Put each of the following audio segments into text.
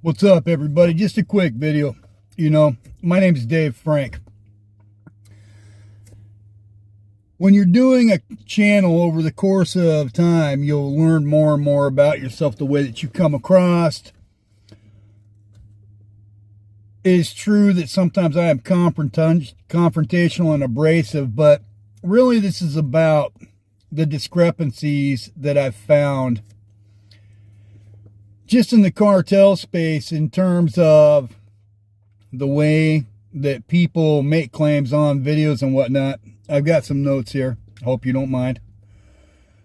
What's up, everybody? Just a quick video. My name is Dave Frank. When you're doing a channel over the course of time, you'll learn more and more about yourself, the way that you come across. It is true that sometimes I am confrontational and abrasive, but really this is about the discrepancies that I've found just in the cartel space in terms of the way that people make claims on videos and whatnot. I've got some notes here. Hope you don't mind.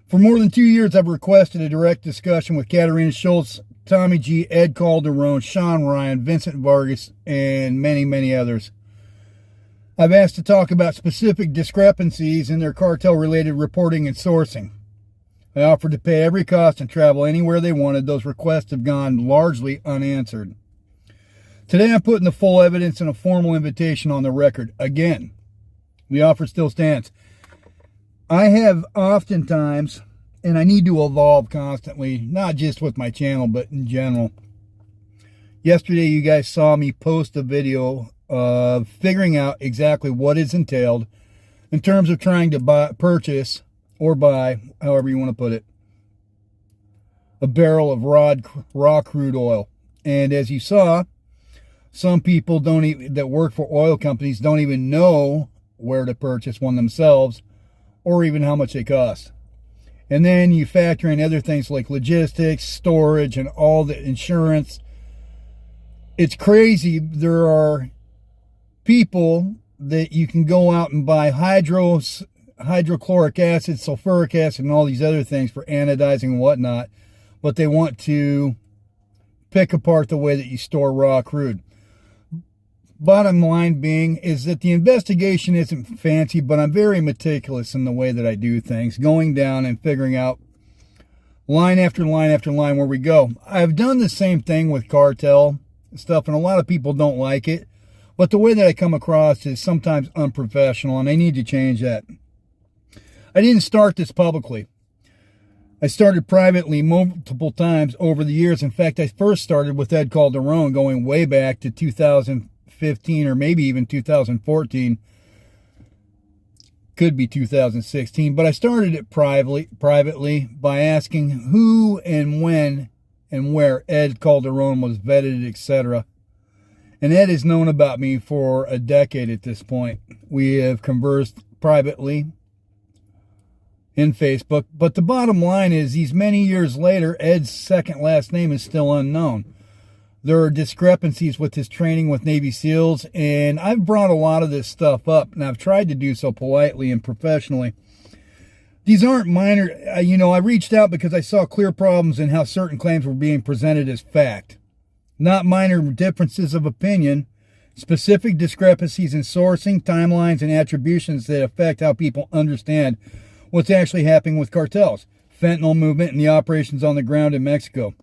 For more than 2 years, I've requested a direct discussion with Katerina Schultz, Tommy G, Ed Calderon, Sean Ryan, Vincent Vargas, and many, many others. I've asked to talk about specific discrepancies in their cartel-related reporting and sourcing. I offered to pay every cost and travel anywhere they wanted. Those requests have gone largely unanswered. Today I'm putting the full evidence and a formal invitation on the record. Again, the offer still stands. I have oftentimes, and I need to evolve constantly, not just with my channel, but in general. Yesterday you guys saw me post a video of figuring out exactly what is entailed in terms of trying to purchase or buy, however you want to put it, a barrel of raw crude oil. And as you saw, some people that work for oil companies don't even know where to purchase one themselves or even how much they cost. And then you factor in other things like logistics, storage, and all the insurance. It's crazy. There are people that you can go out and buy hydrochloric acid, sulfuric acid, and all these other things for anodizing and whatnot, but they want to pick apart the way that you store raw crude. Bottom line being is that the investigation isn't fancy, but I'm very meticulous in the way that I do things, going down and figuring out line after line after line where we go. I've done the same thing with cartel stuff, and a lot of people don't like it, but the way that I come across is sometimes unprofessional, and I need to change that. I didn't start this publicly. I started privately multiple times over the years. In fact, I first started with Ed Calderon going way back to 2015 or maybe even 2014. Could be 2016. But I started it privately by asking who and when and where Ed Calderon was vetted, etc. And Ed has known about me for a decade at this point. We have conversed privately in Facebook, but the bottom line is these many years later, Ed's second last name is still unknown. There are discrepancies with his training with Navy SEALs, and I've brought a lot of this stuff up, and I've tried to do so politely and professionally. These aren't minor, I reached out because I saw clear problems in how certain claims were being presented as fact. Not minor differences of opinion, specific discrepancies in sourcing, timelines, and attributions that affect how people understand what's actually happening with cartels, fentanyl movement, and the operations on the ground in Mexico.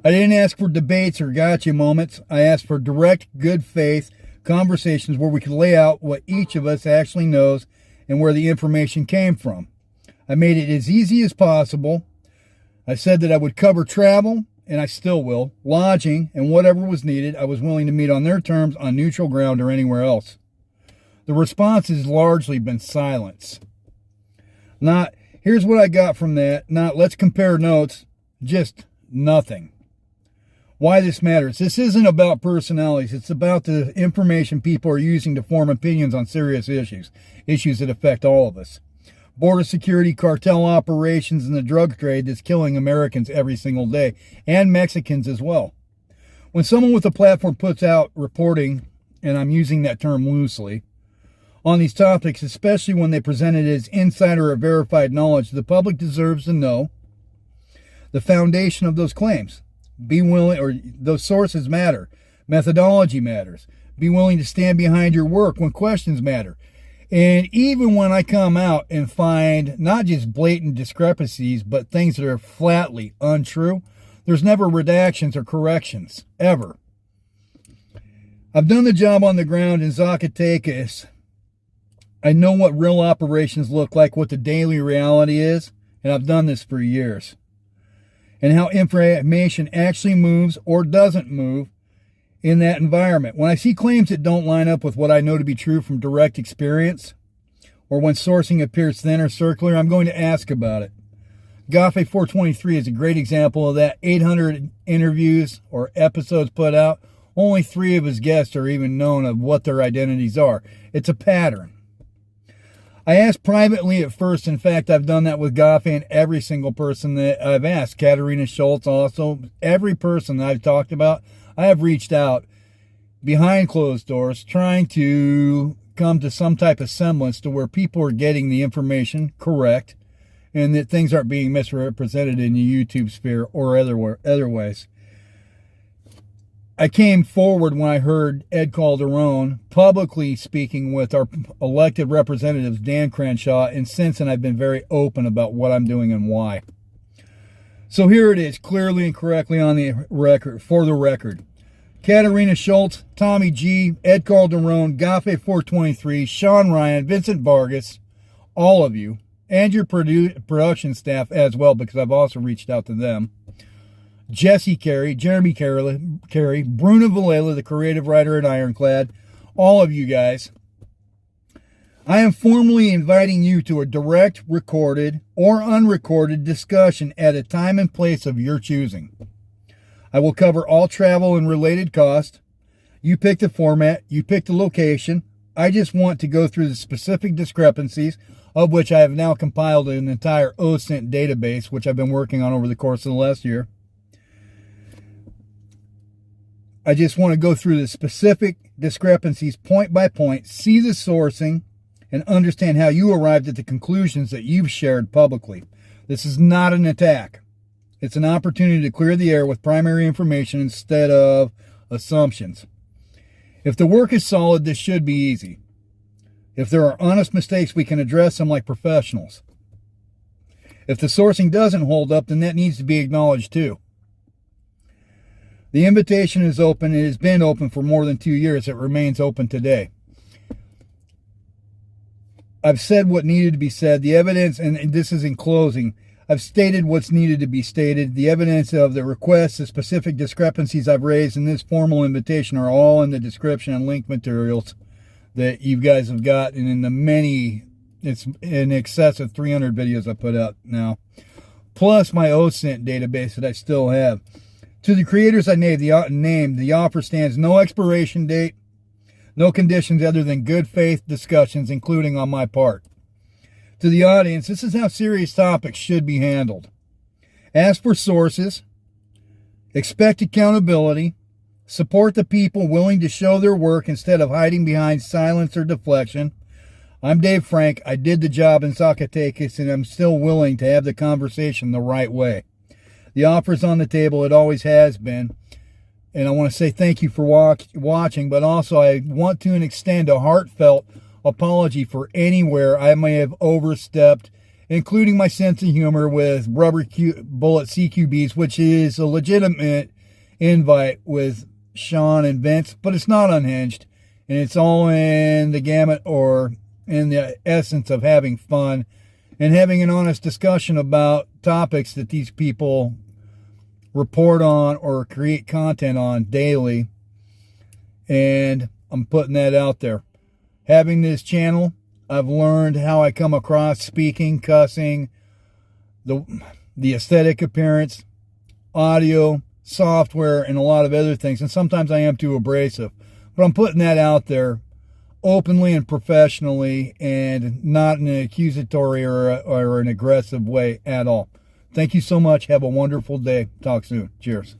I didn't ask for debates or gotcha moments. I asked for direct, good faith conversations where we could lay out what each of us actually knows and where the information came from. I made it as easy as possible. I said that I would cover travel, and I still will, lodging, and whatever was needed. I was willing to meet on their terms on neutral ground or anywhere else. The response has largely been silence. Not, here's what I got from that. Not, let's compare notes. Just nothing. Why this matters. This isn't about personalities. It's about the information people are using to form opinions on serious issues. Issues that affect all of us. Border security, cartel operations, and the drug trade that's killing Americans every single day. And Mexicans as well. When someone with a platform puts out reporting, and I'm using that term loosely, on these topics, especially when they present it as insider or verified knowledge, the public deserves to know the foundation of those claims. Be willing, or those sources matter. Methodology matters. Be willing to stand behind your work when questions matter. And even when I come out and find not just blatant discrepancies, but things that are flatly untrue, there's never redactions or corrections, ever. I've done the job on the ground in Zacatecas. I know what real operations look like, what the daily reality is, and I've done this for years. and how information actually moves or doesn't move in that environment. When I see claims that don't line up with what I know to be true from direct experience, or when sourcing appears thin or circular, I'm going to ask about it. Gafe 423 is a great example of that. 800 interviews or episodes put out. Only 3 of his guests are even known of what their identities are. It's a pattern. I asked privately at first. In fact, I've done that with Gafe and every single person that I've asked. Katarina Schultz also. Every person that I've talked about, I have reached out behind closed doors trying to come to some type of semblance to where people are getting the information correct and that things aren't being misrepresented in the YouTube sphere or other ways. I came forward when I heard Ed Calderon publicly speaking with our elected representatives, Dan Crenshaw, and since then I've been very open about what I'm doing and why. So here it is, clearly and correctly on the record, for the record. Katarina Schultz, Tommy G, Ed Calderon, Gafe 423, Sean Ryan, Vincent Vargas, all of you, and your production staff as well, because I've also reached out to them. Jesse Carey, Jeremy Carey, Bruno Villela, the creative writer at Ironclad, all of you guys. I am formally inviting you to a direct, recorded, or unrecorded discussion at a time and place of your choosing. I will cover all travel and related costs. You pick the format, you pick the location. I just want to go through the specific discrepancies, of which I have now compiled an entire OSINT database, which I've been working on over the course of the last year. I just want to go through the specific discrepancies point by point, see the sourcing, and understand how you arrived at the conclusions that you've shared publicly. This is not an attack. It's an opportunity to clear the air with primary information instead of assumptions. If the work is solid, this should be easy. If there are honest mistakes, we can address them like professionals. If the sourcing doesn't hold up, then that needs to be acknowledged too. The invitation is open. It has been open for more than 2 years. It remains open today. I've said what needed to be said. The evidence, and this is in closing, I've stated what's needed to be stated. The evidence of the requests, the specific discrepancies I've raised in this formal invitation are all in the description and link materials that you guys have got, and in the many, it's in excess of 300 videos I put out now, plus my OSINT database that I still have. To the creators I named, the offer stands no expiration date, no conditions other than good faith discussions, including on my part. To the audience, this is how serious topics should be handled. Ask for sources, expect accountability, support the people willing to show their work instead of hiding behind silence or deflection. I'm Dave Frank. I did the job in Zacatecas, and I'm still willing to have the conversation the right way. The offer's on the table. It always has been. And I want to say thank you for watching, but also I want to extend a heartfelt apology for anywhere I may have overstepped, including my sense of humor with rubber bullet CQBs, which is a legitimate invite with Sean and Vince, but it's not unhinged. And it's all in the gamut or in the essence of having fun and having an honest discussion about topics that these people report on or create content on daily. And I'm putting that out there. Having this channel, I've learned how I come across speaking, cussing, the aesthetic appearance, audio, software, and a lot of other things. And sometimes I am too abrasive. But I'm putting that out there openly and professionally, and not in an accusatory or an aggressive way at all. Thank you so much. Have a wonderful day. Talk soon. Cheers.